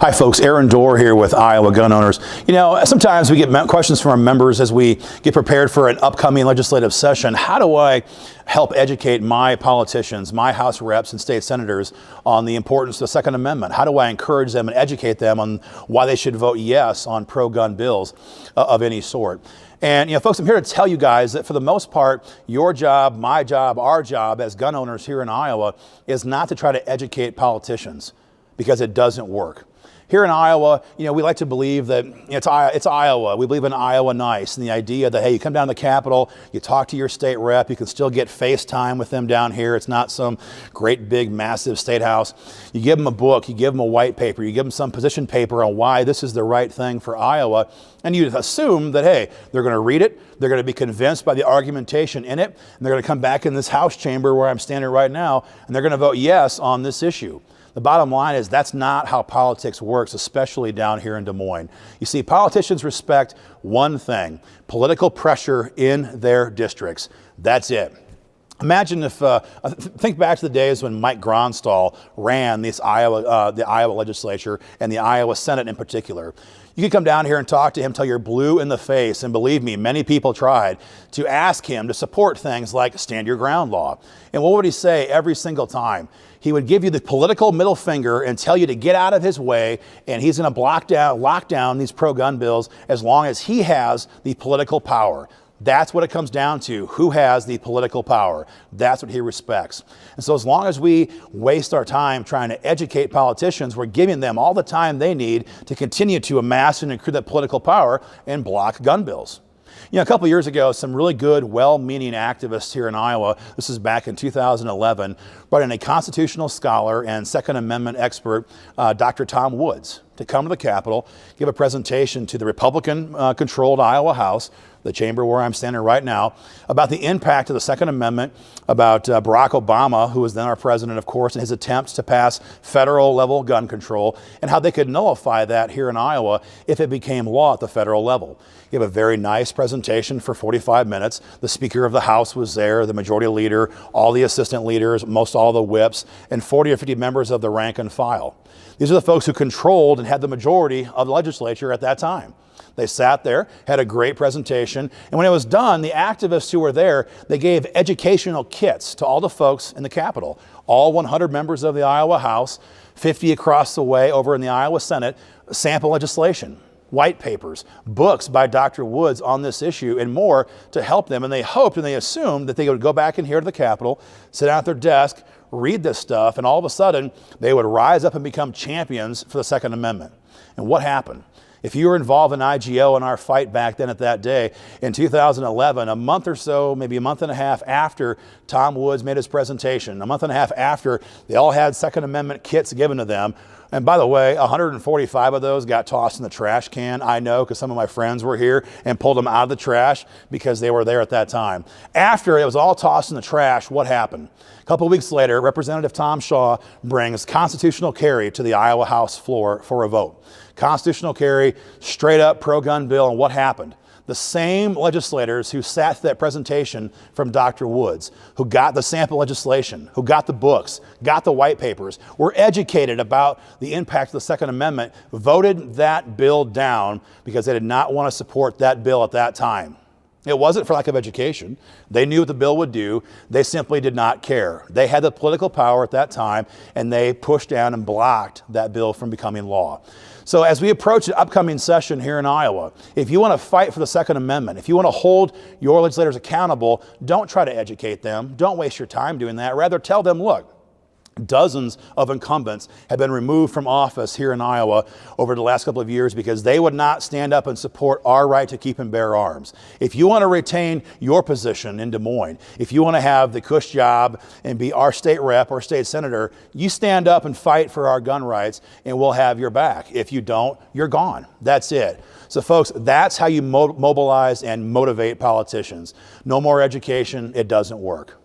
Hi folks, Aaron Doerr here with Iowa Gun Owners. You know, sometimes we get questions from our members as we get prepared for an upcoming legislative session. How do I help educate my politicians, my House reps and state senators on the importance of the Second Amendment? How do I encourage them and educate them on why they should vote yes on pro-gun bills of any sort? And, you know, folks, I'm here to tell you guys that for the most part, your job, my job, our job as gun owners here in Iowa is not to try to educate politicians, because it doesn't work. Here in Iowa, you know, we like to believe that it's Iowa. We believe in Iowa nice, and the idea that, hey, you come down to the Capitol, you talk to your state rep, you can still get FaceTime with them down here. It's not some great, big, massive state house. You give them a book, you give them a white paper, you give them some position paper on why this is the right thing for Iowa, and you assume that, hey, they're going to read it, they're going to be convinced by the argumentation in it, and they're going to come back in this House chamber where I'm standing right now, and they're going to vote yes on this issue. The bottom line is that's not how politics works, especially down here in Des Moines. You see, politicians respect one thing: political pressure in their districts. That's it. Imagine if, think back to the days when Mike Gronstal ran the Iowa legislature and the Iowa Senate in particular. You could come down here and talk to him till you're blue in the face, and believe me, many people tried to ask him to support things like stand your ground law. And what would he say every single time? He would give you the political middle finger and tell you to get out of his way, and he's going to lock down these pro-gun bills as long as he has the political power. That's what it comes down to: who has the political power. That's what he respects. And so as long as we waste our time trying to educate politicians, we're giving them all the time they need to continue to amass and accrue that political power and block gun bills. You know, a couple years ago, some really good, well-meaning activists here in Iowa, this is back in 2011, brought in a constitutional scholar and Second Amendment expert, Dr. Tom Woods, to come to the Capitol, give a presentation to the Republican-controlled Iowa House, the chamber where I'm standing right now, about the impact of the Second Amendment, about Barack Obama, who was then our president, of course, and his attempts to pass federal-level gun control, and how they could nullify that here in Iowa if it became law at the federal level. He gave a very nice presentation for 45 minutes. The Speaker of the House was there, the Majority Leader, all the assistant leaders, most all the whips, and 40 or 50 members of the rank and file. These are the folks who controlled and had the majority of the legislature at that time. They sat there, had a great presentation, and when it was done, the activists who were there, they gave educational kits to all the folks in the Capitol. All 100 members of the Iowa House, 50 across the way over in the Iowa Senate, sample legislation, white papers, books by Dr. Woods on this issue, and more to help them. And they hoped and they assumed that they would go back in here to the Capitol, sit down at their desk, read this stuff, and all of a sudden, they would rise up and become champions for the Second Amendment. And what happened? If you were involved in IGO and our fight back then at that day, in 2011, a month or so, maybe a month and a half after Tom Woods made his presentation, a month and a half after they all had Second Amendment kits given to them, and by the way, 145 of those got tossed in the trash can. I know, because some of my friends were here and pulled them out of the trash because they were there at that time. After it was all tossed in the trash, what happened? A couple of weeks later, Representative Tom Shaw brings constitutional carry to the Iowa House floor for a vote. Constitutional carry, straight up pro-gun bill, and what happened? The same legislators who sat through that presentation from Dr. Woods, who got the sample legislation, who got the books, got the white papers, were educated about the impact of the Second Amendment, voted that bill down because they did not want to support that bill at that time. It wasn't for lack of education. They knew what the bill would do. They simply did not care. They had the political power at that time, and they pushed down and blocked that bill from becoming law. So as we approach the upcoming session here in Iowa, if you want to fight for the Second Amendment, if you want to hold your legislators accountable, don't try to educate them. Don't waste your time doing that. Rather, tell them, look, dozens of incumbents have been removed from office here in Iowa over the last couple of years because they would not stand up and support our right to keep and bear arms. If you want to retain your position in Des Moines, if you want to have the cush job and be our state rep or state senator, you stand up and fight for our gun rights and we'll have your back. If you don't, you're gone. That's it. So folks, that's how you mobilize and motivate politicians. No more education. It doesn't work.